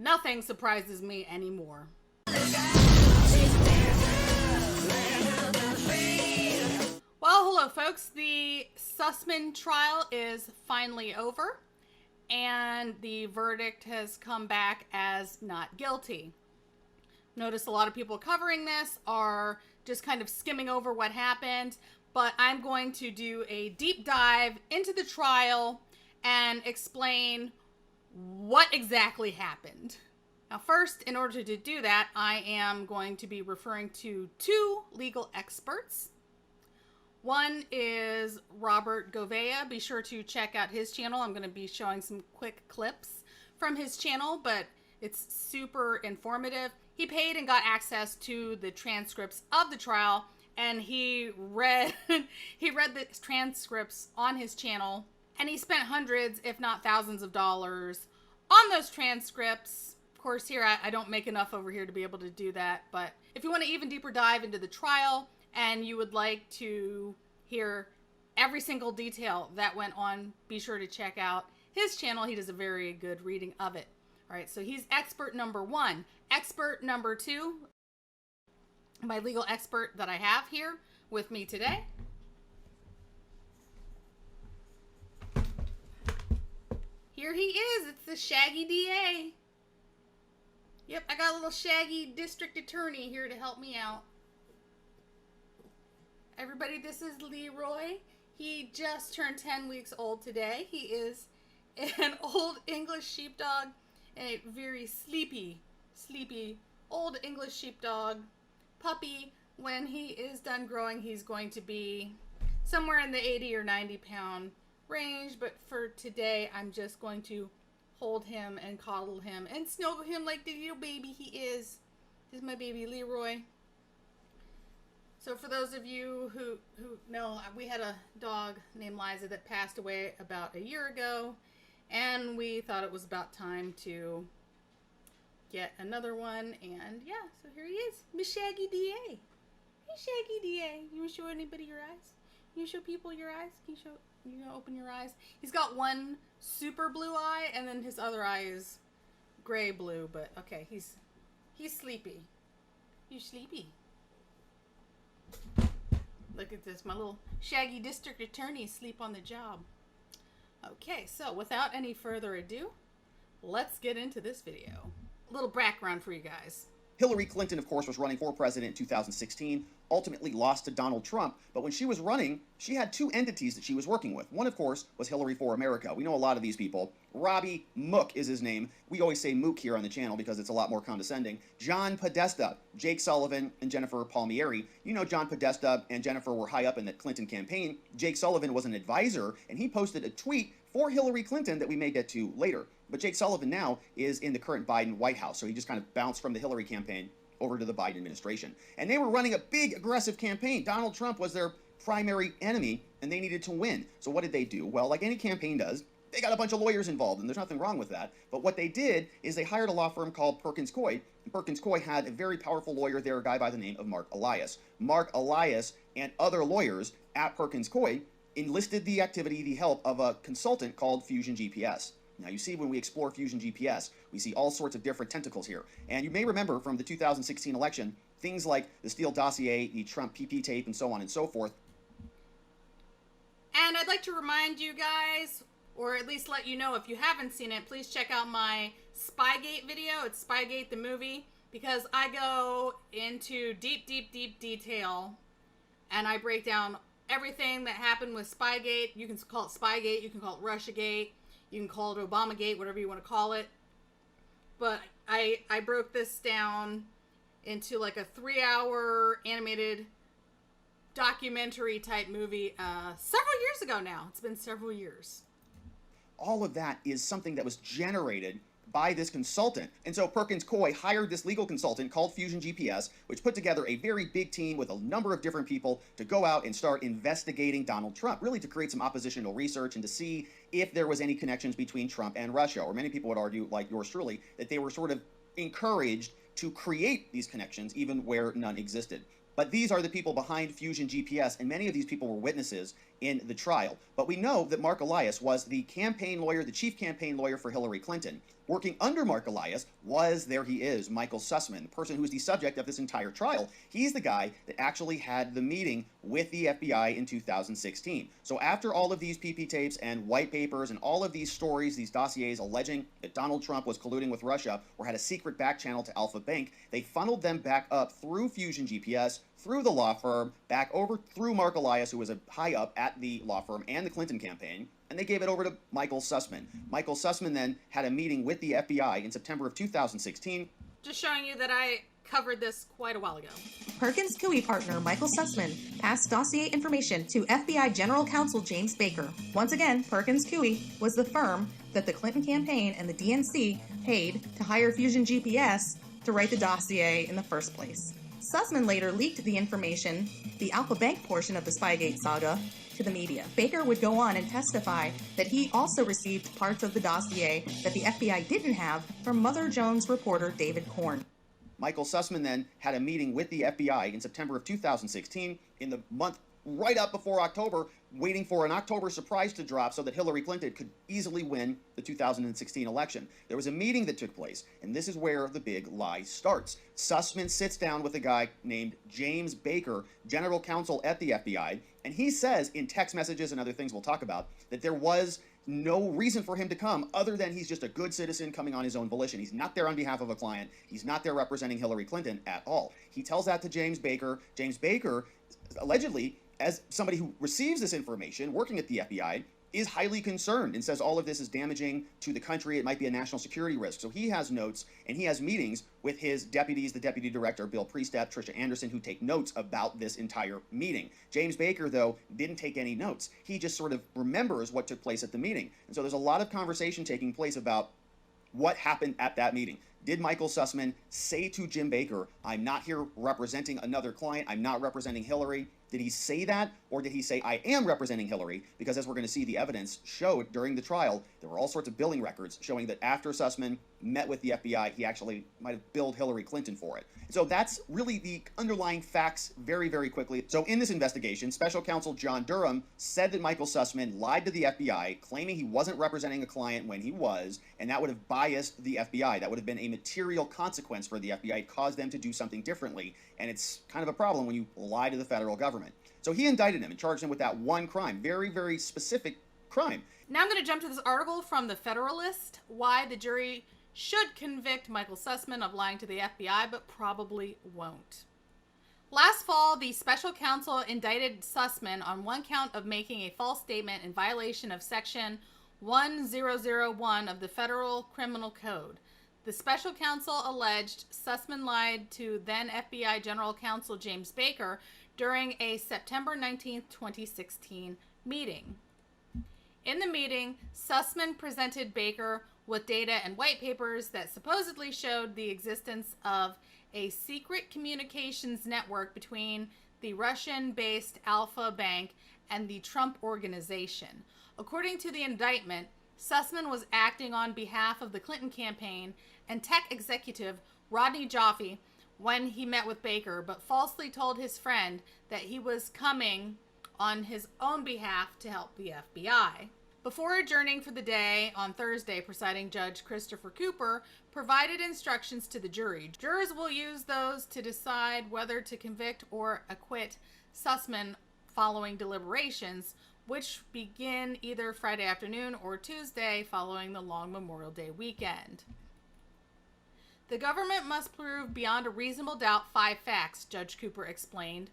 nothing surprises me anymore. Well, hello folks. The Sussman trial is finally over, and the verdict has come back as not guilty. Notice a lot of people covering this are just kind of skimming over what happened, but I'm going to do a deep dive into the trial and explain what exactly happened. Now first, in order to do that, I am going to be referring to two legal experts. One is Robert Gouveia. Be sure to check out his channel. I'm going to be showing some quick clips from his channel, but it's super informative. He paid and got access to the transcripts of the trial, and he read the transcripts on his channel, and he spent hundreds, if not thousands of dollars on those transcripts. Of course, here I don't make enough over here to be able to do that, but if you want to even deeper dive into the trial, and you would like to hear every single detail that went on, be sure to check out his channel. He does a very good reading of it. All right, so he's expert number one. Expert number two, my legal expert that I have here with me today. Here he is. It's the Shaggy DA. Yep, I got a little Shaggy district attorney here to help me out. Everybody, this is Leroy. He just turned 10 weeks old today. He is an old English sheepdog, a very sleepy old English sheepdog puppy. When he is done growing, he's going to be somewhere in the 80 or 90 pound range, but for today, I'm just going to hold him and coddle him and snuggle him like the little baby he is. This is my baby Leroy. So for those of you who know, we had a dog named Liza that passed away about a year ago, and we thought it was about time to get another one, and yeah, so here he is, Miss Shaggy DA. Hey Shaggy DA, you want to show anybody your eyes? You show people your eyes? Can you open your eyes? He's got one super blue eye, and then his other eye is gray blue, but okay, he's sleepy. You sleepy? Look at this, my little Shaggy district attorney asleep on the job. Okay, so without any further ado, let's get into this video. A little background for you guys. Hillary Clinton, of course, was running for president in 2016, ultimately lost to Donald Trump, but when she was running, she had two entities that she was working with. One, of course, was Hillary for America. We know a lot of these people. Robbie Mook is his name. We always say Mook here on the channel because it's a lot more condescending. John Podesta, Jake Sullivan, and Jennifer Palmieri. You know John Podesta and Jennifer were high up in the Clinton campaign. Jake Sullivan was an advisor, and he posted a tweet for Hillary Clinton that we may get to later. But Jake Sullivan now is in the current Biden White House, so he just kind of bounced from the Hillary campaign over to the Biden administration. And they were running a big, aggressive campaign. Donald Trump was their primary enemy, and they needed to win. So what did they do? Well, like any campaign does, they got a bunch of lawyers involved, and there's nothing wrong with that. But what they did is they hired a law firm called Perkins Coie, and Perkins Coie had a very powerful lawyer there, a guy by the name of Mark Elias. Mark Elias and other lawyers at Perkins Coie enlisted the activity, the help of a consultant called Fusion GPS. Now, you see, when we explore Fusion GPS, we see all sorts of different tentacles here. And you may remember from the 2016 election, things like the Steele dossier, the Trump PP tape, and so on and so forth. And I'd like to remind you guys, or at least let you know if you haven't seen it, please check out my Spygate video. It's Spygate the movie, because I go into deep detail, and I break down everything that happened with Spygate. You can call it Spygate, you can call it Russiagate, you can call it Obamagate, whatever you want to call it. But I broke this down into like a 3-hour animated documentary type movie several years ago now. It's been several years. All of that is something that was generated by this consultant. And so Perkins Coie hired this legal consultant called Fusion GPS, which put together a very big team with a number of different people to go out and start investigating Donald Trump, really to create some oppositional research and to see if there was any connections between Trump and Russia. Or many people would argue, like yours truly, that they were sort of encouraged to create these connections even where none existed. But these are the people behind Fusion GPS, and many of these people were witnesses in the trial. But we know that Mark Elias was the campaign lawyer, the chief campaign lawyer for Hillary Clinton. Working under Mark Elias was, there he is, Michael Sussman, the person who is the subject of this entire trial. He's the guy that actually had the meeting with the FBI in 2016. So after all of these PP tapes and white papers and all of these stories, these dossiers alleging that Donald Trump was colluding with Russia or had a secret back channel to Alpha Bank, they funneled them back up through Fusion GPS, through the law firm, back over through Mark Elias, who was a high up at the law firm and the Clinton campaign, and they gave it over to Michael Sussman. Michael Sussman then had a meeting with the FBI in September of 2016. Just showing you that I covered this quite a while ago. Perkins Coie partner Michael Sussman passed dossier information to FBI General Counsel James Baker. Once again, Perkins Coie was the firm that the Clinton campaign and the DNC paid to hire Fusion GPS to write the dossier in the first place. Sussman later leaked the information, the Alpha Bank portion of the Spygate saga, to the media. Baker would go on and testify that he also received parts of the dossier that the FBI didn't have from Mother Jones reporter David Korn. Michael Sussman then had a meeting with the FBI in September of 2016, in the month right up before October, waiting for an October surprise to drop so that Hillary Clinton could easily win the 2016 election. There was a meeting that took place, and this is where the big lie starts. Sussman sits down with a guy named James Baker, general counsel at the FBI, and he says in text messages and other things we'll talk about that there was no reason for him to come other than he's just a good citizen coming on his own volition. He's not there on behalf of a client. He's not there representing Hillary Clinton at all. He tells that to James Baker. James Baker, allegedly, as somebody who receives this information, working at the FBI, is highly concerned and says all of this is damaging to the country. It might be a national security risk. So he has notes and he has meetings with his deputies, the deputy director, Bill Priestap, Tricia Anderson, who take notes about this entire meeting. James Baker, though, didn't take any notes. He just sort of remembers what took place at the meeting. And so there's a lot of conversation taking place about what happened at that meeting. Did Michael Sussman say to Jim Baker, I'm not here representing another client, I'm not representing Hillary? Did he say that, or did he say, I am representing Hillary? Because as we're going to see, the evidence showed during the trial, there were all sorts of billing records showing that after Sussman met with the FBI, he actually might have billed Hillary Clinton for it. So that's really the underlying facts very, very quickly. So in this investigation, Special Counsel John Durham said that Michael Sussman lied to the FBI, claiming he wasn't representing a client when he was, and that would have biased the FBI. That would have been a material consequence for the FBI. It caused them to do something differently, and it's kind of a problem when you lie to the federal government. So he indicted him and charged him with that one crime, very, very specific crime. Now I'm going to jump to this article from the Federalist, why the jury should convict Michael Sussman of lying to the FBI, but probably won't. Last fall, the special counsel indicted Sussman on one count of making a false statement in violation of Section 1001 of the Federal Criminal Code. The special counsel alleged Sussman lied to then FBI General Counsel James Baker during a September 19, 2016 meeting. In the meeting, Sussman presented Baker with data and white papers that supposedly showed the existence of a secret communications network between the Russian-based Alpha Bank and the Trump Organization. According to the indictment, Sussman was acting on behalf of the Clinton campaign and tech executive Rodney Joffe when he met with Baker, but falsely told his friend that he was coming on his own behalf to help the FBI. Before adjourning for the day on Thursday, presiding Judge Christopher Cooper provided instructions to the jury. Jurors will use those to decide whether to convict or acquit Sussman following deliberations, which begin either Friday afternoon or Tuesday following the long Memorial Day weekend. The government must prove beyond a reasonable doubt 5 facts, Judge Cooper explained.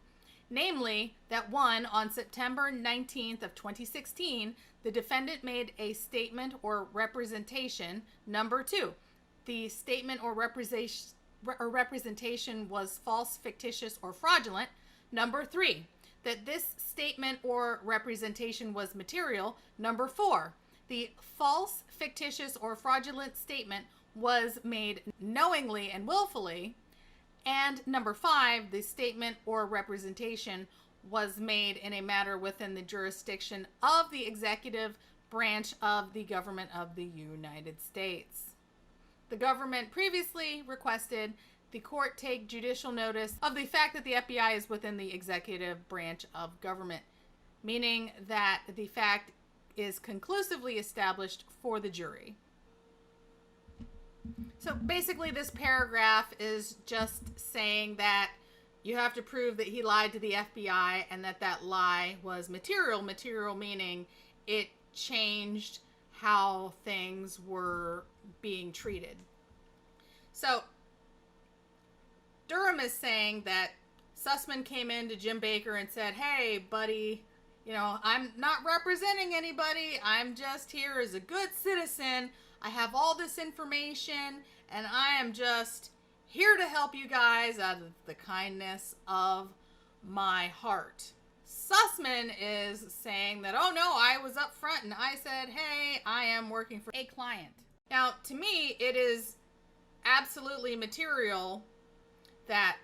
Namely, that 1, on September 19th of 2016, the defendant made a statement or representation. Number 2, the statement or representation was false, fictitious, or fraudulent. Number 3, that this statement or representation was material. Number 4, the false, fictitious, or fraudulent statement was made knowingly and willfully. And number 5, the statement or representation was made in a matter within the jurisdiction of the executive branch of the government of the United States. The government previously requested the court take judicial notice of the fact that the FBI is within the executive branch of government, meaning that the fact is conclusively established for the jury. So basically this paragraph is just saying that you have to prove that he lied to the FBI and that that lie was material. Material meaning it changed how things were being treated. So Durham is saying that Sussman came in to Jim Baker and said, hey, buddy, you know, I'm not representing anybody. I'm just here as a good citizen. I have all this information, and I am just here to help you guys out of the kindness of my heart. Sussman is saying that, oh no, I was up front and I said, hey, I am working for a client. Now, to me, it is absolutely material that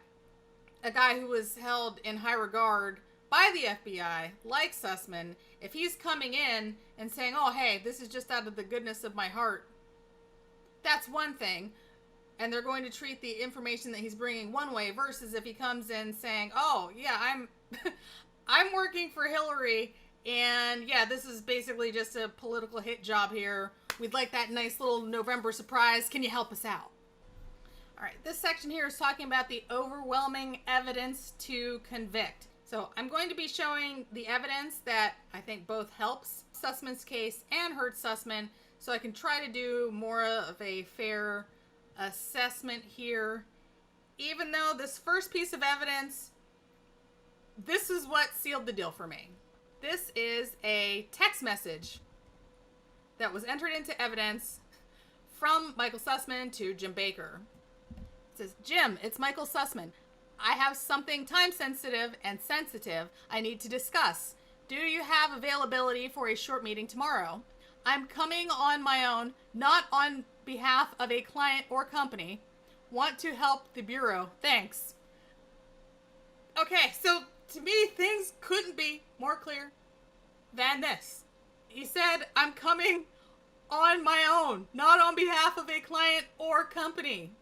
a guy who was held in high regard by the FBI, like Sussman, if he's coming in and saying, oh, hey, this is just out of the goodness of my heart, that's one thing. And they're going to treat the information that he's bringing one way versus if he comes in saying, oh, yeah, I'm working for Hillary, and yeah, this is basically just a political hit job here. We'd like that nice little November surprise. Can you help us out? All right, this section here is talking about the overwhelming evidence to convict. So I'm going to be showing the evidence that I think both helps Sussman's case and hurts Sussman, so I can try to do more of a fair assessment here. Even though this first piece of evidence, this is what sealed the deal for me. This is a text message that was entered into evidence from Michael Sussman to Jim Baker. It says, Jim, it's Michael Sussman. I have something time sensitive and sensitive I need to discuss. Do you have availability for a short meeting tomorrow? I'm coming on my own, not on behalf of a client or company. Want to help the Bureau. Thanks. Okay, so to me, things couldn't be more clear than this. He said, I'm coming on my own, not on behalf of a client or company.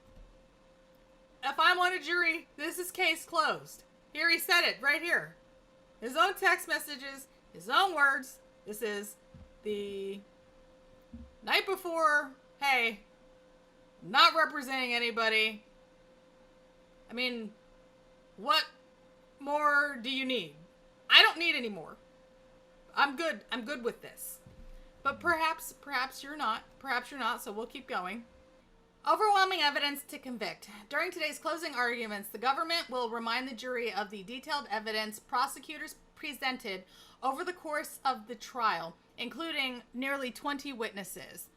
If I'm on a jury, this is case closed. Here he said it, right here. His own text messages, his own words. This is the night before, hey, not representing anybody. I mean, what more do you need? I don't need any more. I'm good. I'm good with this. But perhaps you're not. Perhaps you're not, so we'll keep going. Overwhelming evidence to convict. During today's closing arguments, the government will remind the jury of the detailed evidence prosecutors presented over the course of the trial, including nearly 20 witnesses.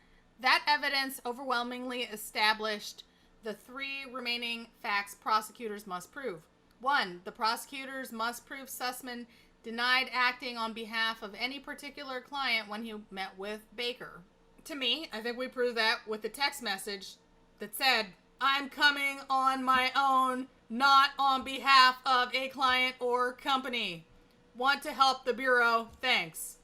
That evidence overwhelmingly established the three remaining facts prosecutors must prove. 1. The prosecutors must prove Sussman denied acting on behalf of any particular client when he met with Baker. To me, I think we prove that with the text message that said, I'm coming on my own, not on behalf of a client or company. Want to help the Bureau. Thanks.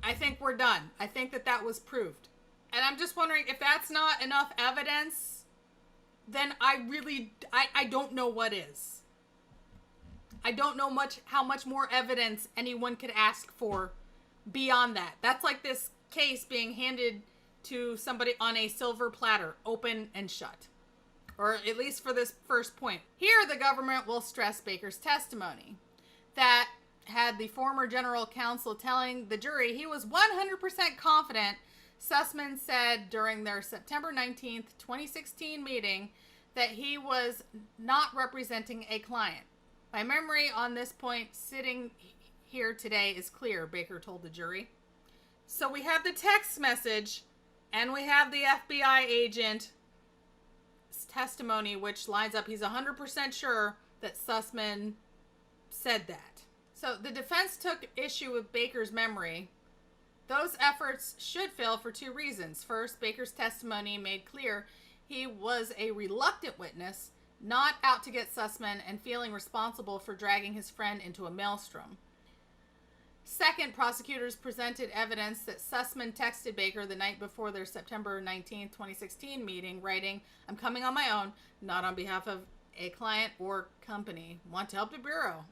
I think we're done. I think that was proved. And I'm just wondering if that's not enough evidence, then I don't know what is. I don't know how much more evidence anyone could ask for beyond that. That's like this case being handed to somebody on a silver platter, open and shut. Or at least for this first point. Here, the government will stress Baker's testimony that had the former general counsel telling the jury he was 100% confident. Sussman said during their September 19th, 2016 meeting that he was not representing a client. My memory on this point sitting here today is clear, Baker told the jury. So we have the text message and we have the FBI agent's testimony, which lines up. He's 100% sure that Sussman said that. So the defense took issue with Baker's memory. Those efforts should fail for two reasons. First, Baker's testimony made clear he was a reluctant witness, not out to get Sussman and feeling responsible for dragging his friend into a maelstrom. Second, prosecutors presented evidence that Sussman texted Baker the night before their September 19, 2016 meeting, writing, "I'm coming on my own, not on behalf of a client or company. Want to help the Bureau."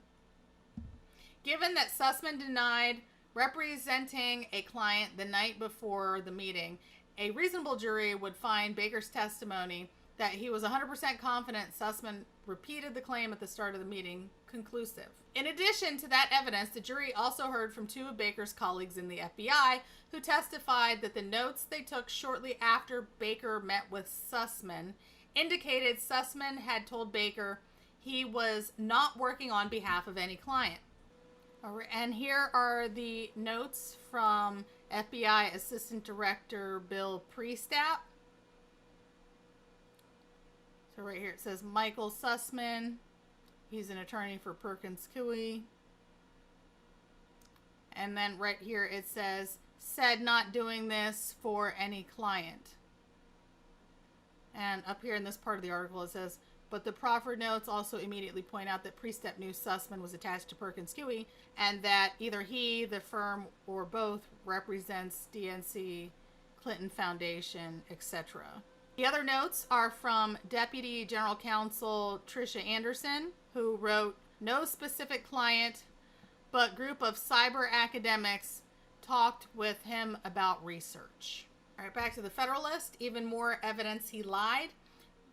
Given that Sussman denied representing a client the night before the meeting, a reasonable jury would find Baker's testimony that he was 100% confident Sussman repeated the claim at the start of the meeting conclusive. In addition to that evidence, the jury also heard from two of Baker's colleagues in the FBI who testified that the notes they took shortly after Baker met with Sussman indicated Sussman had told Baker he was not working on behalf of any client. And here are the notes from FBI Assistant Director Bill Priestap. So right here it says Michael Sussman. He's an attorney for Perkins Coie. And then right here it says, said not doing this for any client. And up here in this part of the article it says, but the proffered notes also immediately point out that Priestap knew Sussman was attached to Perkins Coie and that either he, the firm, or both represents DNC, Clinton Foundation, etc. The other notes are from Deputy General Counsel Tricia Anderson, who wrote, no specific client, but group of cyber academics talked with him about research. All right, back to the Federalist. Even more evidence he lied.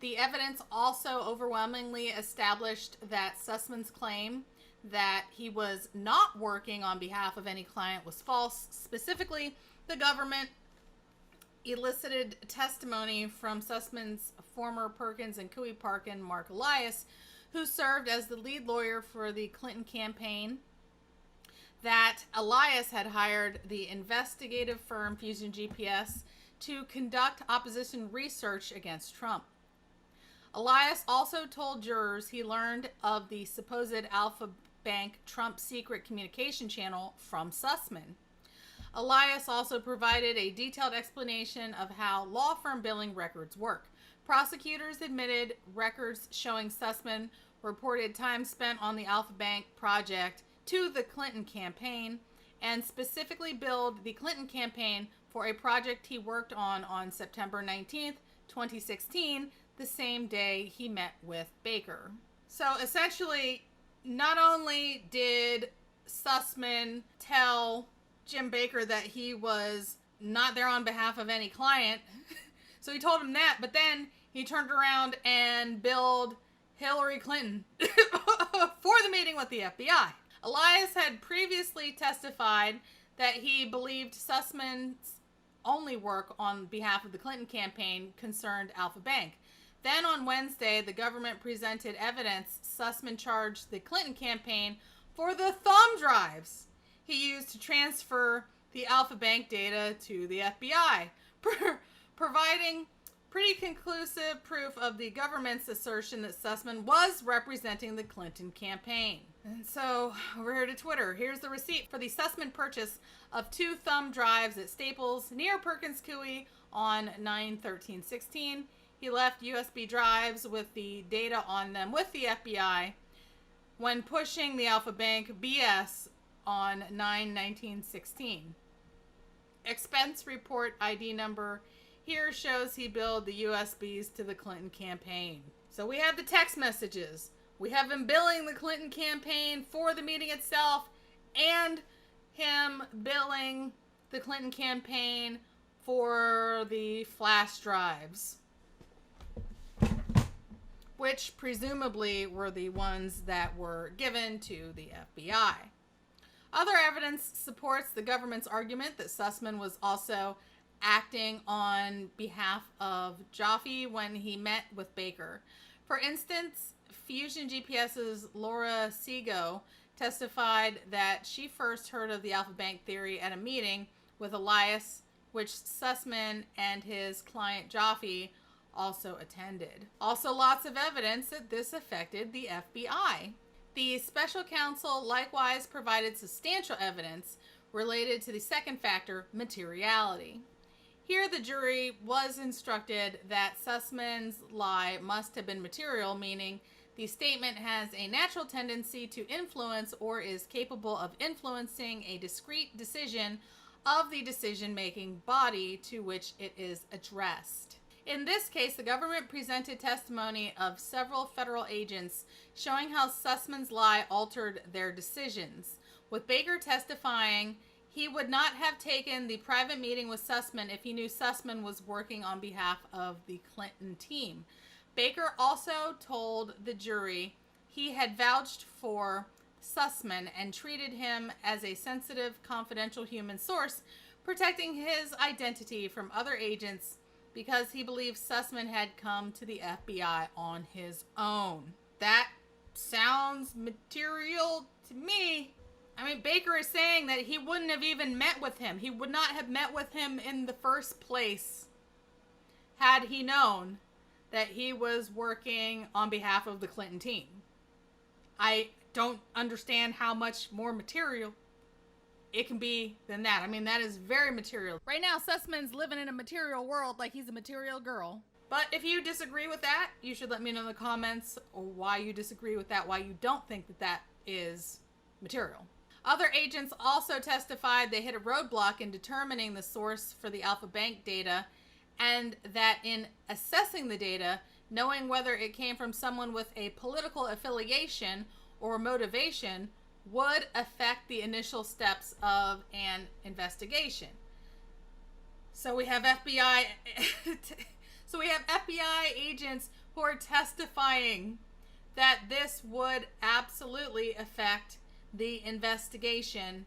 The evidence also overwhelmingly established that Sussman's claim that he was not working on behalf of any client was false. Specifically, the government elicited testimony from Sussman's former Perkins and Coie partner, Mark Elias, who served as the lead lawyer for the Clinton campaign, that Elias had hired the investigative firm Fusion GPS to conduct opposition research against Trump. Elias also told jurors he learned of the supposed Alpha Bank Trump secret communication channel from Sussman. Elias also provided a detailed explanation of how law firm billing records work. Prosecutors admitted records showing Sussman reported time spent on the Alpha Bank project to the Clinton campaign and specifically billed the Clinton campaign for a project he worked on September 19th, 2016, the same day he met with Baker. So essentially, not only did Sussman tell Jim Baker that he was not there on behalf of any client, so he told him that, but then he turned around and billed Hillary Clinton for the meeting with the FBI. Elias had previously testified that he believed Sussman's only work on behalf of the Clinton campaign concerned Alpha Bank. Then on Wednesday, the government presented evidence Sussman charged the Clinton campaign for the thumb drives he used to transfer the Alpha Bank data to the FBI, providing pretty conclusive proof of the government's assertion that Sussman was representing the Clinton campaign. And so, over here to Twitter. Here's the receipt for the Sussman purchase of 2 thumb drives at Staples near Perkins Coie on 9/13/16. He left USB drives with the data on them with the FBI when pushing the Alpha Bank BS on 9/19/16. Expense report ID number here shows he billed the USBs to the Clinton campaign. So we have the text messages. We have him billing the Clinton campaign for the meeting itself and him billing the Clinton campaign for the flash drives, which presumably were the ones that were given to the FBI. Other evidence supports the government's argument that Sussman was also acting on behalf of Jaffe when he met with Baker. For instance, Fusion GPS's Laura Sego testified that she first heard of the Alpha Bank theory at a meeting with Elias, which Sussman and his client Jaffe also attended. Also, lots of evidence that this affected the FBI. The special counsel likewise provided substantial evidence related to the second factor, materiality. Here, the jury was instructed that Sussman's lie must have been material, meaning The statement has a natural tendency to influence or is capable of influencing a discrete decision of the decision-making body to which it is addressed. In this case, the government presented testimony of several federal agents showing how Sussman's lie altered their decisions, with Baker testifying he would not have taken the private meeting with Sussman if he knew Sussman was working on behalf of the Clinton team. Baker also told the jury he had vouched for Sussman and treated him as a sensitive, confidential human source, protecting his identity from other agents because he believed Sussman had come to the FBI on his own. That sounds material to me. I mean, Baker is saying that he wouldn't have even met with him. He would not have met with him in the first place had he known that he was working on behalf of the Clinton team. I don't understand how much more material it can be than that. I mean, that is very material. Right now, Sussman's living in a material world like he's a material girl. But if you disagree with that, you should let me know in the comments why you disagree with that, why you don't think that that is material. Other agents also testified they hit a roadblock in determining the source for the Alpha Bank data, and that in assessing the data, knowing whether it came from someone with a political affiliation or motivation would affect the initial steps of an investigation. So we have FBI agents who are testifying that this would absolutely affect the investigation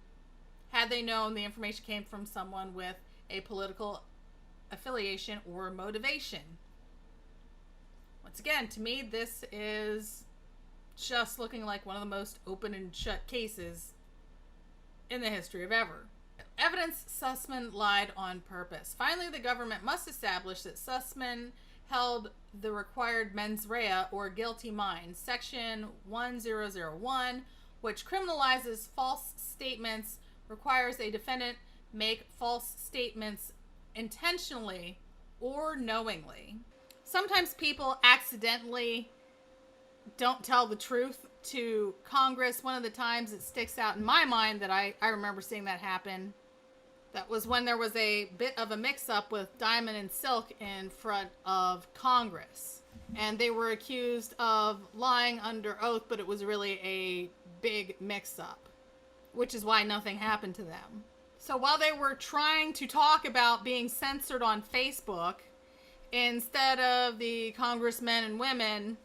had they known the information came from someone with a political affiliation or motivation. Once again, to me, this is just looking like one of the most open and shut cases in the history of ever. Evidence Sussman lied on purpose. Finally, the government must establish that Sussman held the required mens rea, or guilty mind, section 1001, which criminalizes false statements, requires a defendant make false statements intentionally or knowingly. Sometimes people accidentally don't tell the truth to Congress. One of the times it sticks out in my mind that I remember seeing that happen, that was when there was a bit of a mix-up with Diamond and Silk in front of Congress. And they were accused of lying under oath, but it was really a big mix-up, which is why nothing happened to them. So while they were trying to talk about being censored on Facebook, instead of the congressmen and women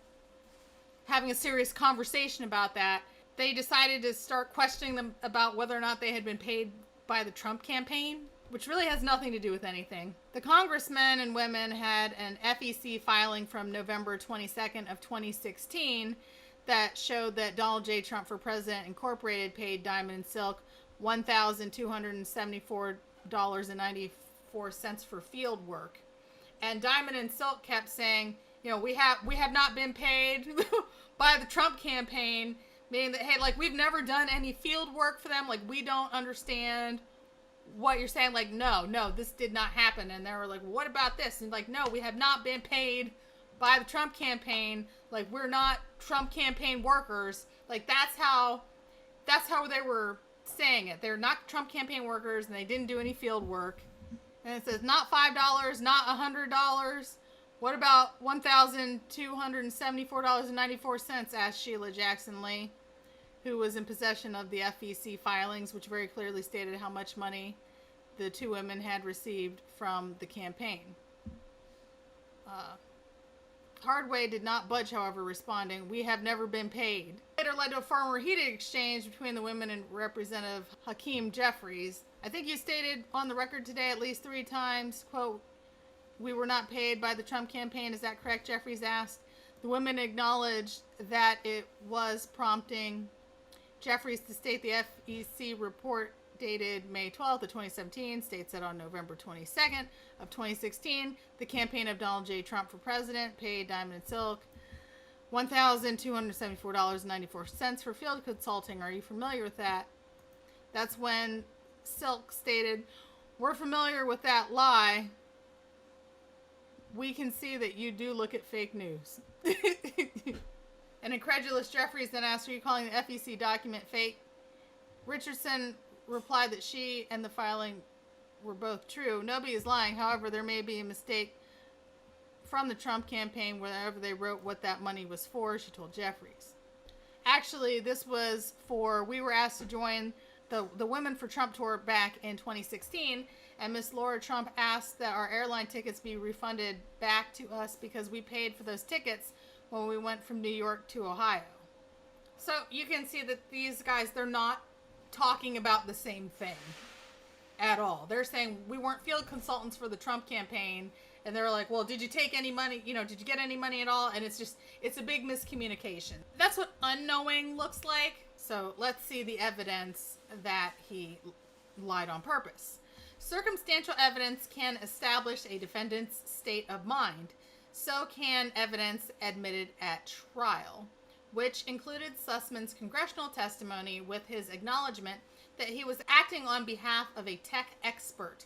having a serious conversation about that, they decided to start questioning them about whether or not they had been paid by the Trump campaign, which really has nothing to do with anything. The congressmen and women had an FEC filing from November 22nd of 2016 that showed that Donald J. Trump for President Incorporated paid Diamond and Silk $1,274.94 for field work. And Diamond and Silk kept saying, you know, we have not been paid by the Trump campaign, meaning that, hey, like, we've never done any field work for them. Like, we don't understand what you're saying. Like, no, this did not happen. And they were like, what about this? And like, no, we have not been paid by the Trump campaign. Like, we're not Trump campaign workers. Like, that's how they were saying it. They're not Trump campaign workers, and they didn't do any field work. And it says not $5, not $100. What about $1,274.94? Asked Sheila Jackson Lee, who was in possession of the FEC filings, which very clearly stated how much money the two women had received from the campaign. Hardway did not budge, however, responding, "We have never been paid." Later led to a far more heated exchange between the women and Representative Hakeem Jeffries. I think you stated on the record today at least 3 times, quote, "We were not paid by the Trump campaign. Is that correct?" Jeffries asked. The women acknowledged that it was, prompting Jeffries to state the FEC report dated May 12th of 2017 states that on November 22nd of 2016, the campaign of Donald J. Trump for president paid Diamond and Silk $1,274.94 for field consulting. Are you familiar with that? That's when Silk stated, "We're familiar with that lie. We can see that you do look at fake news." An incredulous Jeffries then asked, "Are you calling the FEC document fake?" Richardson replied that she and the filing were both true. Nobody is lying. However, there may be a mistake from the Trump campaign whenever they wrote what that money was for, she told Jeffries. Actually, this was for, we were asked to join the Women for Trump tour back in 2016, and Miss Laura Trump asked that our airline tickets be refunded back to us because we paid for those tickets when we went from New York to Ohio. So you can see that these guys, they're not talking about the same thing at all. They're saying we weren't field consultants for the Trump campaign, and they're like, well, did you take any money? Did you get any money at all? And it's a big miscommunication. That's what unknowing looks like. So let's see the evidence that he lied on purpose. Circumstantial evidence can establish a defendant's state of mind. So can evidence admitted at trial, which included Sussman's congressional testimony with his acknowledgement that he was acting on behalf of a tech expert.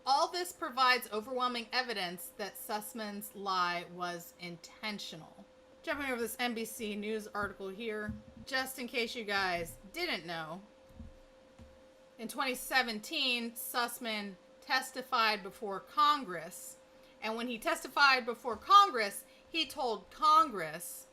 All this provides overwhelming evidence that Sussman's lie was intentional. Jumping over this NBC News article here, just in case you guys didn't know, in 2017, Sussman testified before Congress, and when he testified before Congress, he told Congress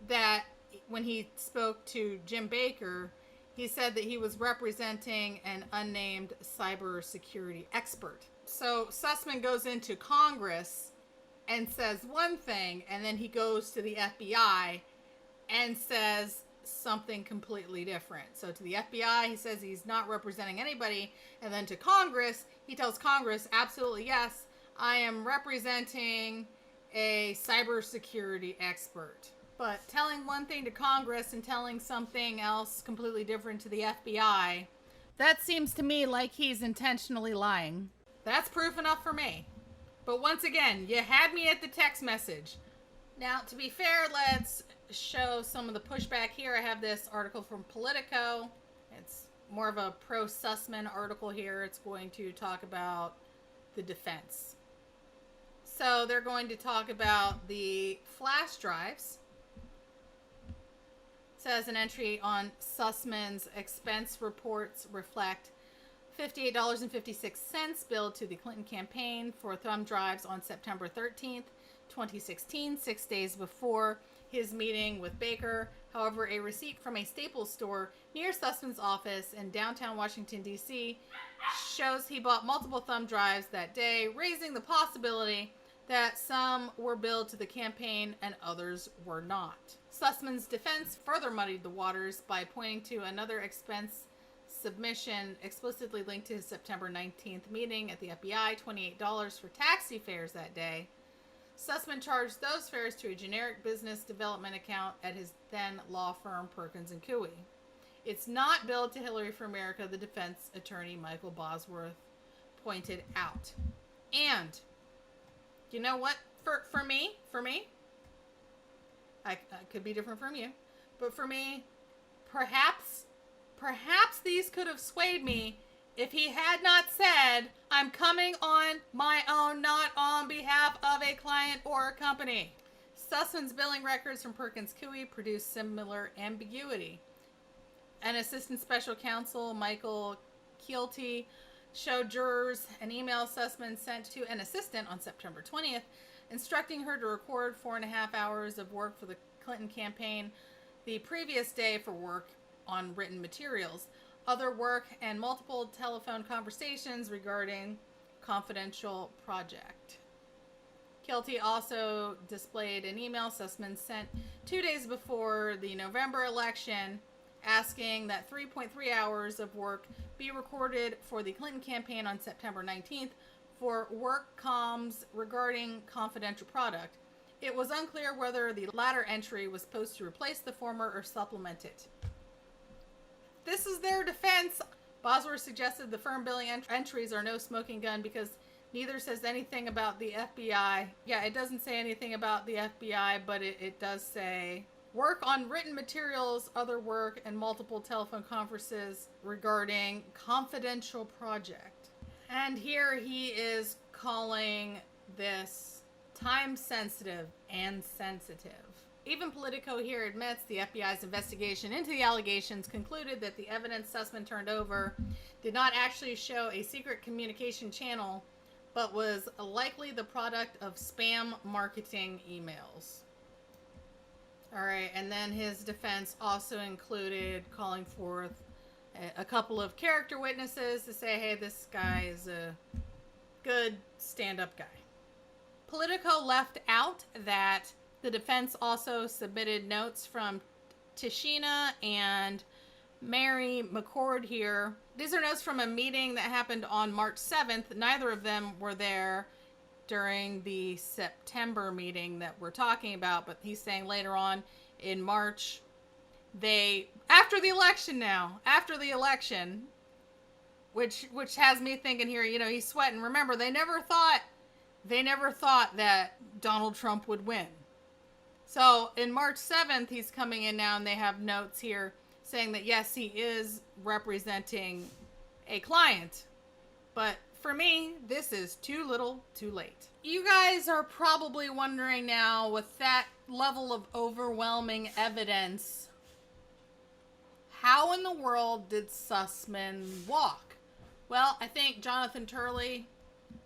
that when he spoke to Jim Baker, he said that he was representing an unnamed cybersecurity expert. So Sussman goes into Congress and says one thing, and then he goes to the FBI and says something completely different. So to the FBI, he says he's not representing anybody, and then to Congress, he tells Congress, absolutely yes, I am representing a cybersecurity expert. But telling one thing to Congress and telling something else completely different to the FBI, that seems to me like he's intentionally lying. That's proof enough for me. But once again, you had me at the text message. Now, to be fair, let's show some of the pushback here. I have this article from Politico. It's more of a pro-Sussman article here. It's going to talk about the defense. So they're going to talk about the flash drives. Says an entry on Sussman's expense reports reflect $58.56 billed to the Clinton campaign for thumb drives on September 13th, 2016, 6 days before his meeting with Baker. However, a receipt from a Staples store near Sussman's office in downtown Washington, D.C. shows he bought multiple thumb drives that day, raising the possibility that some were billed to the campaign and others were not. Sussman's defense further muddied the waters by pointing to another expense submission explicitly linked to his September 19th meeting at the FBI, $28 for taxi fares that day. Sussman charged those fares to a generic business development account at his then law firm, Perkins & Coie. It's not billed to Hillary for America, the defense attorney Michael Bosworth pointed out. And you know what? For me, I could be different from you, but for me, perhaps these could have swayed me if he had not said, I'm coming on my own, not on behalf of a client or a company. Sussman's billing records from Perkins Coie produced similar ambiguity. An assistant special counsel, Michael Keelty, showed jurors an email Sussman sent to an assistant on September 20th, instructing her to record 4.5 hours of work for the Clinton campaign the previous day for work on written materials, other work, and multiple telephone conversations regarding confidential project. Keelty also displayed an email Sussman sent 2 days before the November election asking that 3.3 hours of work be recorded for the Clinton campaign on September 19th for work comms regarding confidential product. It was unclear whether the latter entry was supposed to replace the former or supplement it. This is their defense. Bosworth suggested the firm billing entries are no smoking gun because neither says anything about the FBI. Yeah, it doesn't say anything about the FBI, but it does say work on written materials, other work, and multiple telephone conferences regarding confidential project. And here he is calling this time sensitive and sensitive. Even Politico here admits the FBI's investigation into the allegations concluded that the evidence Sussman turned over did not actually show a secret communication channel, but was likely the product of spam marketing emails. All right, and then his defense also included calling forth a couple of character witnesses to say, hey, this guy is a good stand-up guy. Politico left out that the defense also submitted notes from Tishina and Mary McCord here. These are notes from a meeting that happened on March 7th. Neither of them were there during the September meeting that we're talking about, but he's saying later on in March, after the election, which has me thinking here, you know, he's sweating. Remember, they never thought that Donald Trump would win. So in March 7th, he's coming in now, and they have notes here saying that yes, he is representing a client, but for me, this is too little, too late. You guys are probably wondering now, with that level of overwhelming evidence, how in the world did Sussman walk? Well, I think Jonathan Turley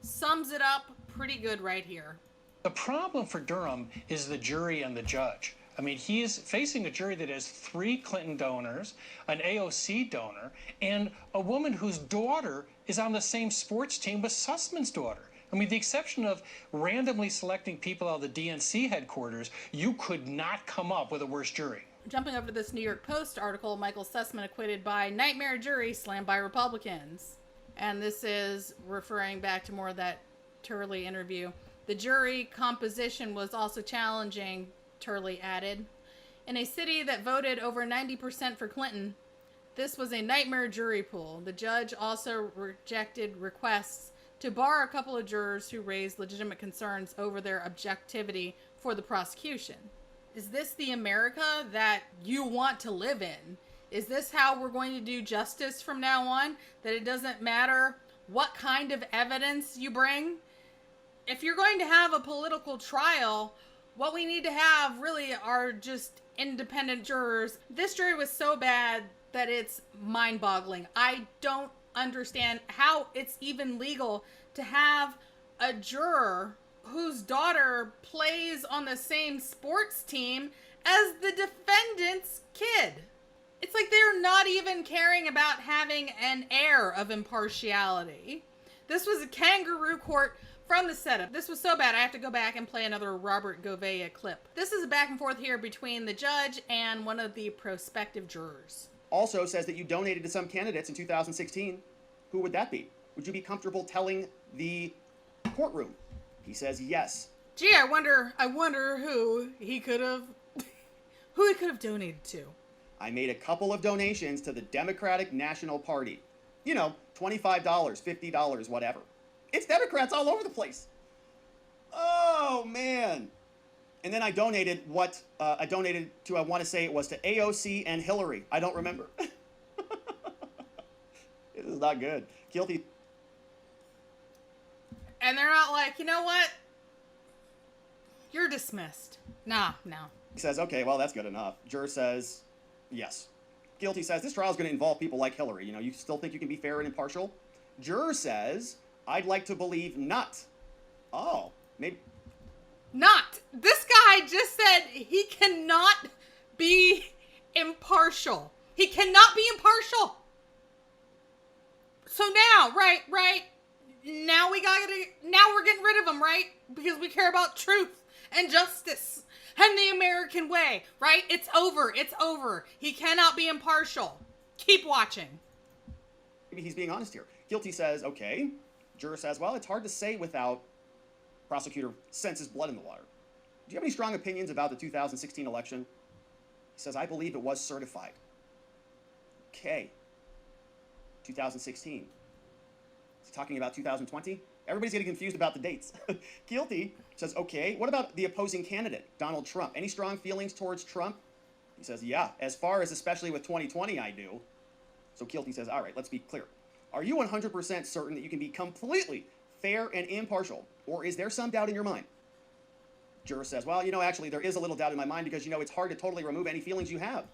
sums it up pretty good right here. The problem for Durham is the jury and the judge. I mean, he is facing a jury that has 3 Clinton donors, an AOC donor, and a woman whose daughter is on the same sports team with Sussman's daughter. I mean, the exception of randomly selecting people out of the DNC headquarters, you could not come up with a worse jury. Jumping over to this New York Post article, Michael Sussman acquitted by nightmare jury slammed by Republicans. And this is referring back to more of that Turley interview. The jury composition was also challenging, Turley added. In a city that voted over 90% for Clinton, this was a nightmare jury pool. The judge also rejected requests to bar a couple of jurors who raised legitimate concerns over their objectivity for the prosecution. Is this the America that you want to live in? Is this how we're going to do justice from now on? That it doesn't matter what kind of evidence you bring? If you're going to have a political trial, what we need to have really are just independent jurors. This jury was so bad that it's mind-boggling. I don't understand how it's even legal to have a juror whose daughter plays on the same sports team as the defendant's kid. It's like they're not even caring about having an air of impartiality. This was a kangaroo court from the setup. This was so bad, I have to go back and play another Robert Gouveia clip. This is a back and forth here between the judge and one of the prospective jurors. Also says that you donated to some candidates in 2016. Who would that be? Would you be comfortable telling the courtroom? He says yes. Gee, I wonder who he could have donated to. I made a couple of donations to the Democratic National Party. You know, $25, $50, whatever. It's Democrats all over the place. Oh, man. And then I donated to, I want to say it was to AOC and Hillary. I don't remember. This is not good. Guilty. And they're not like, you know what? You're dismissed. No. He says, okay, well, that's good enough. Juror says, yes. Guilty says, this trial is going to involve people like Hillary. You know, you still think you can be fair and impartial? Juror says, I'd like to believe not. Oh, maybe. Not. This guy just said he cannot be impartial. He cannot be impartial. So now, right. Now we're getting rid of him, right? Because we care about truth and justice and the American way, right? It's over. He cannot be impartial. Keep watching. Maybe he's being honest here. Guilty says, okay. Juror says, well, it's hard to say without prosecutor senses blood in the water. Do you have any strong opinions about the 2016 election? He says, I believe it was certified. Okay. 2016. Is he talking about 2020? Everybody's getting confused about the dates. Guilty says, okay, what about the opposing candidate, Donald Trump? Any strong feelings towards Trump? He says, yeah, as far as especially with 2020, I do. So Guilty says, all right, let's be clear. Are you 100% certain that you can be completely fair and impartial? Or is there some doubt in your mind? Juror says, well, actually, there is a little doubt in my mind because, it's hard to totally remove any feelings you have.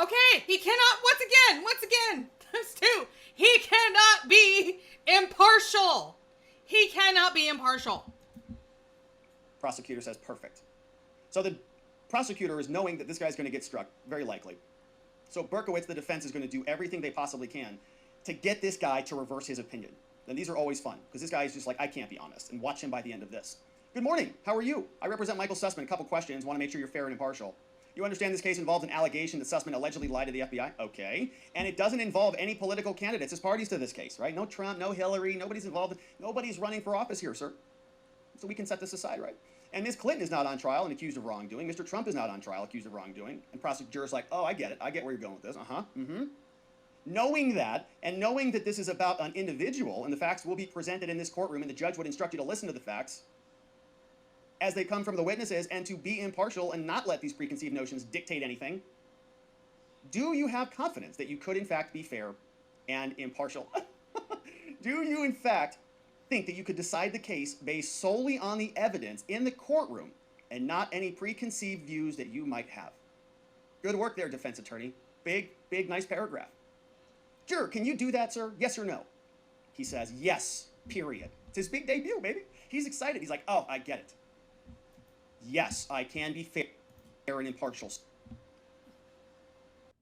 Okay, he cannot, once again, times two, he cannot be impartial. He cannot be impartial. Prosecutor says, perfect. So the prosecutor is knowing that this guy's going to get struck, very likely. So Berkowitz, the defense, is going to do everything they possibly can to get this guy to reverse his opinion. And these are always fun, because this guy is just like, I can't be honest, and watch him by the end of this. Good morning, how are you? I represent Michael Sussman. A couple questions, want to make sure you're fair and impartial. You understand this case involves an allegation that Sussman allegedly lied to the FBI? Okay. And it doesn't involve any political candidates as parties to this case, right? No Trump, no Hillary, nobody's involved. Nobody's running for office here, sir. So we can set this aside, right? And Ms. Clinton is not on trial and accused of wrongdoing. Mr. Trump is not on trial accused of wrongdoing. And prosecutor's like, oh, I get it. I get where you're going with this. Knowing that, and knowing that this is about an individual, and the facts will be presented in this courtroom, and the judge would instruct you to listen to the facts as they come from the witnesses, and to be impartial and not let these preconceived notions dictate anything, do you have confidence that you could, in fact, be fair and impartial? Do you, in fact, think that you could decide the case based solely on the evidence in the courtroom and not any preconceived views that you might have? Good work there, defense attorney. Big, nice paragraph. Juror, can you do that, sir? Yes or no? He says, yes, period. It's his big debut, baby. He's excited. He's like, oh, I get it. Yes, I can be fair and impartial.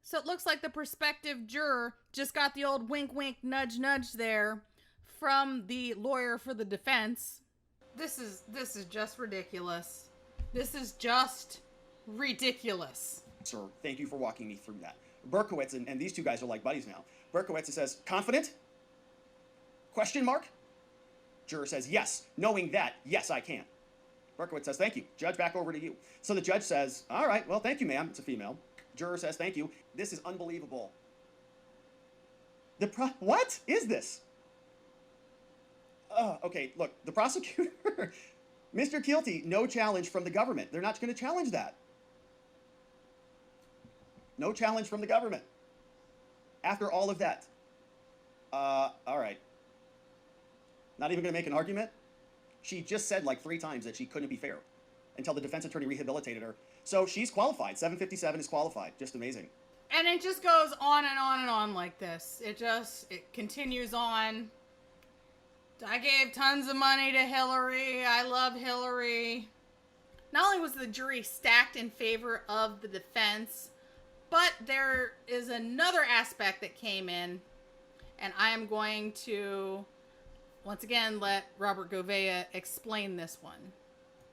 So it looks like the prospective juror just got the old wink, wink, nudge, nudge there from the lawyer for the defense. This is just ridiculous. This is just ridiculous. Sir, thank you for walking me through that. Berkowitz, and these two guys are like buddies now. Berkowitz says, confident? Question mark? Juror says, yes. Knowing that, yes, I can. Berkowitz says, thank you. Judge, back over to you. So the judge says, all right, well, thank you, ma'am. It's a female. Juror says, thank you. This is unbelievable. What is this? Okay, look, the prosecutor, Mr. Keelty, no challenge from the government. They're not going to challenge that. No challenge from the government. After all of that. All right. Not even going to make an argument? She just said like 3 times that she couldn't be fair until the defense attorney rehabilitated her. So she's qualified. 757 is qualified. Just amazing. And it just goes on and on and on like this. It continues on. I gave tons of money to Hillary. I love Hillary. Not only was the jury stacked in favor of the defense, but there is another aspect that came in, and I am going to, once again, let Robert Gouveia explain this one.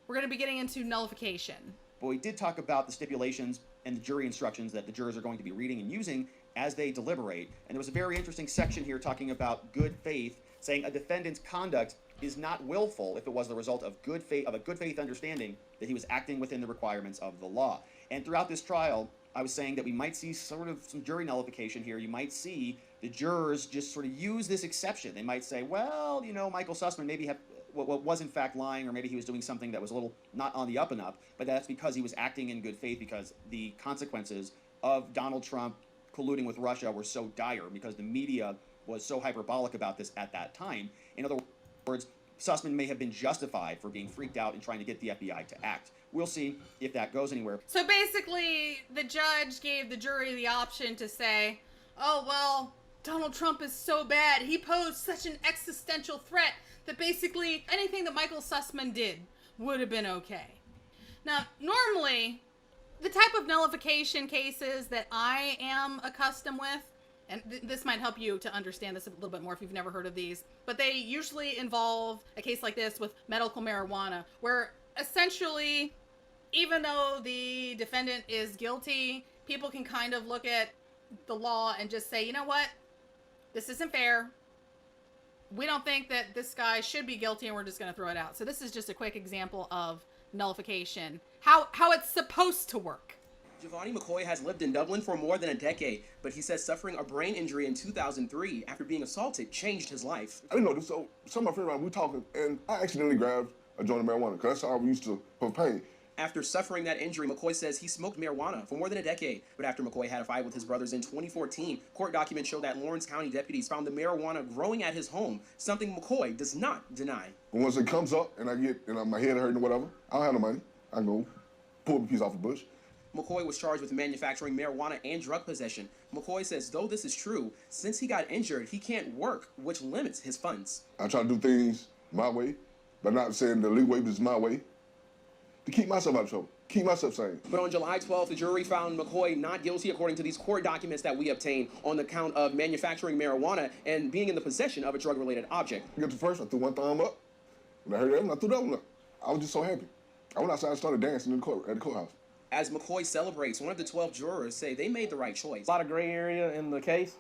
We're going to be getting into nullification. But we did talk about the stipulations and the jury instructions that the jurors are going to be reading and using as they deliberate. And there was a very interesting section here talking about good faith, saying a defendant's conduct is not willful if it was the result of a good faith understanding that he was acting within the requirements of the law. And throughout this trial, I was saying that we might see sort of some jury nullification here. You might see the jurors just sort of use this exception. They might say, well, Michael Sussman maybe was in fact lying, or maybe he was doing something that was a little not on the up and up, but that's because he was acting in good faith, because the consequences of Donald Trump colluding with Russia were so dire, because the media was so hyperbolic about this at that time. In other words, Sussman may have been justified for being freaked out and trying to get the FBI to act. We'll see if that goes anywhere. So basically, the judge gave the jury the option to say, oh, well, Donald Trump is so bad. He posed such an existential threat that basically anything that Michael Sussman did would have been okay. Now, normally, the type of nullification cases that I am accustomed with, and this might help you to understand this a little bit more if you've never heard of these, but they usually involve a case like this with medical marijuana, where essentially, even though the defendant is guilty, people can kind of look at the law and just say, you know what? This isn't fair. We don't think that this guy should be guilty, and we're just going to throw it out. So this is just a quick example of nullification. How it's supposed to work. Giovanni McCoy has lived in Dublin for more than a decade, but he says suffering a brain injury in 2003 after being assaulted changed his life. I didn't know this, so some of my friends, we were talking, and I accidentally grabbed a joint of marijuana, because that's how we used to for pain. After suffering that injury, McCoy says he smoked marijuana for more than a decade. But after McCoy had a fight with his brothers in 2014, court documents show that Lawrence County deputies found the marijuana growing at his home, something McCoy does not deny. But once it comes up and my head hurting or whatever, I don't have no money. I can go pull a piece off the bush. McCoy was charged with manufacturing marijuana and drug possession. McCoy says though this is true, since he got injured, he can't work, which limits his funds. I try to do things my way, but not saying the legal way, but it's my way, to keep myself out of trouble, keep myself sane. But on July 12th, the jury found McCoy not guilty according to these court documents that we obtained on the count of manufacturing marijuana and being in the possession of a drug-related object. I got the first, I threw one thumb up. When I heard that one, I threw that one up. I was just so happy. I went outside and started dancing at the courthouse. As McCoy celebrates, one of the 12 jurors say they made the right choice. A lot of gray area in the case,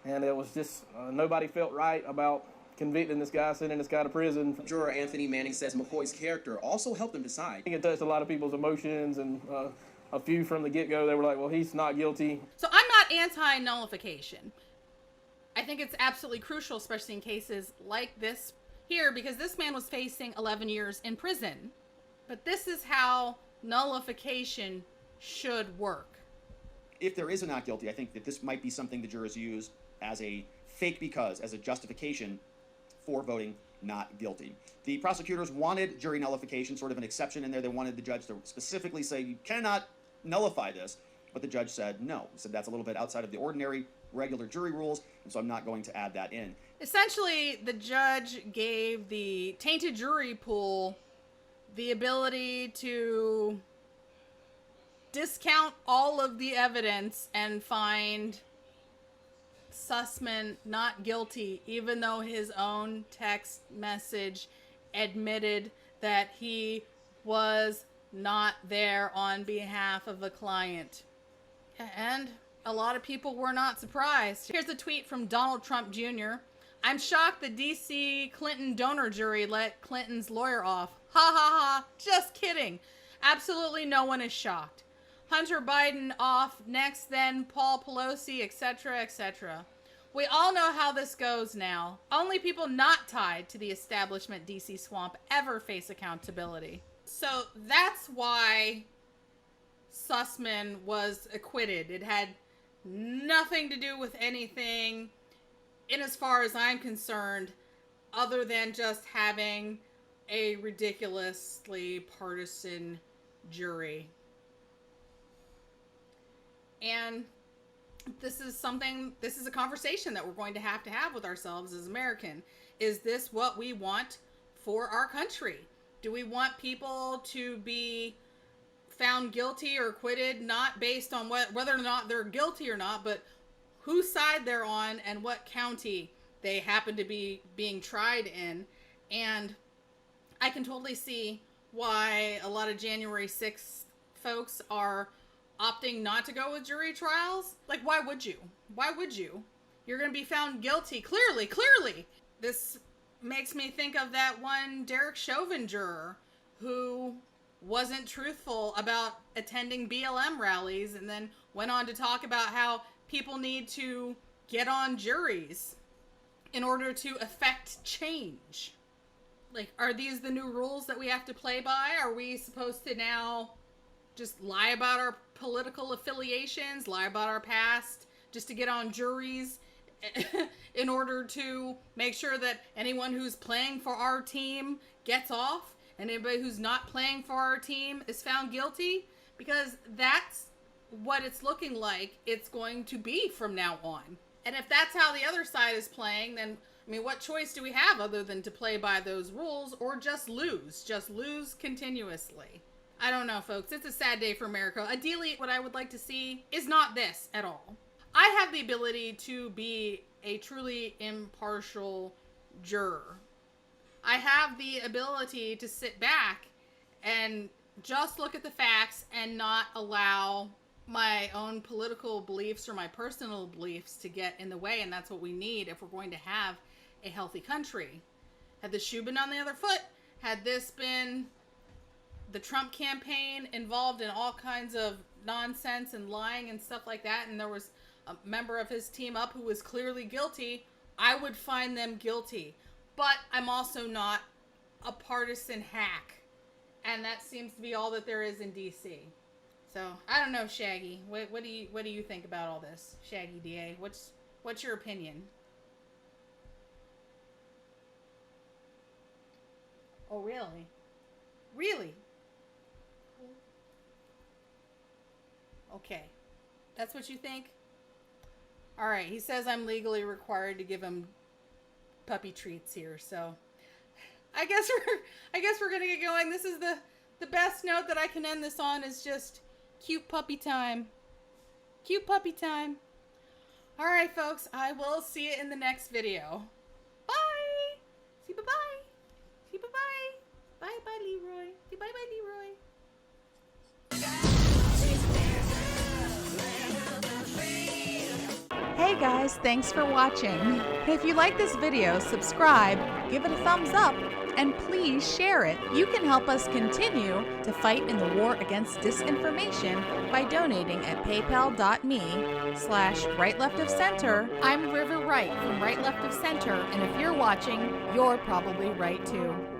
and it was just nobody felt right about convicting this guy, sending this guy to prison. Juror Anthony Manning says McCoy's character also helped him decide. I think it touched a lot of people's emotions, and a few from the get-go, they were like, well, he's not guilty. So I'm not anti-nullification. I think it's absolutely crucial, especially in cases like this here, because this man was facing 11 years in prison. But this is how nullification should work. If there is a not guilty, I think that this might be something the jurors use as a as a justification for voting not guilty. The prosecutors wanted jury nullification, sort of an exception in there. They wanted the judge to specifically say, you cannot nullify this. But the judge said no. He said that's a little bit outside of the ordinary, regular jury rules, and so I'm not going to add that in. Essentially, the judge gave the tainted jury pool the ability to discount all of the evidence and find Sussman not guilty, even though his own text message admitted that he was not there on behalf of a client. And a lot of people were not surprised. Here's a tweet from Donald Trump Jr. I'm shocked the D.C. Clinton donor jury let Clinton's lawyer off. Ha ha ha, just kidding. Absolutely no one is shocked. Hunter Biden off next, then Paul Pelosi, etc., etc. We all know how this goes now. Only people not tied to the establishment DC swamp ever face accountability. So that's why Sussman was acquitted. It had nothing to do with anything, in as far as I'm concerned, other than just having a ridiculously partisan jury. And this is a conversation that we're going to have with ourselves as American. Is this what we want for our country? Do we want people to be found guilty or acquitted, not based on whether or not they're guilty or not, but whose side they're on and what county they happen to be being tried in? And I can totally see why a lot of January 6th folks are opting not to go with jury trials. Like, why would you? Why would you? You're going to be found guilty. Clearly. This makes me think of that one Derek Chauvin juror who wasn't truthful about attending BLM rallies and then went on to talk about how people need to get on juries in order to affect change. Like, are these the new rules that we have to play by? Are we supposed to now just lie about our political affiliations, lie about our past, just to get on juries in order to make sure that anyone who's playing for our team gets off and anybody who's not playing for our team is found guilty? Because that's what it's looking like it's going to be from now on. And if that's how the other side is playing, then I mean, what choice do we have other than to play by those rules or just lose? Just lose continuously. I don't know, folks. It's a sad day for America. Ideally, what I would like to see is not this at all. I have the ability to be a truly impartial juror. I have the ability to sit back and just look at the facts and not allow my own political beliefs or my personal beliefs to get in the way, and that's what we need if we're going to have a healthy country. Had the shoe been on the other foot, had this been the Trump campaign involved in all kinds of nonsense and lying and stuff like that, and there was a member of his team up who was clearly guilty, I would find them guilty. But I'm also not a partisan hack. And that seems to be all that there is in DC. So I don't know, Shaggy. What do you think about all this, Shaggy DA? What's your opinion? Oh, really? Really? Okay. That's what you think? All right. He says I'm legally required to give him puppy treats here, so I guess we're gonna get going. This is the best note that I can end this on is just cute puppy time. Cute puppy time. All right, folks. I will see you in the next video. Bye. See bye bye. See bye bye. Bye bye Leroy. See bye bye Leroy. Hey guys, thanks for watching. If you like this video, subscribe, give it a thumbs up, and please share it. You can help us continue to fight in the war against disinformation by donating at paypal.me/right-left-of-center. I'm River Wright from Right Left of Center, and if you're watching, you're probably right too.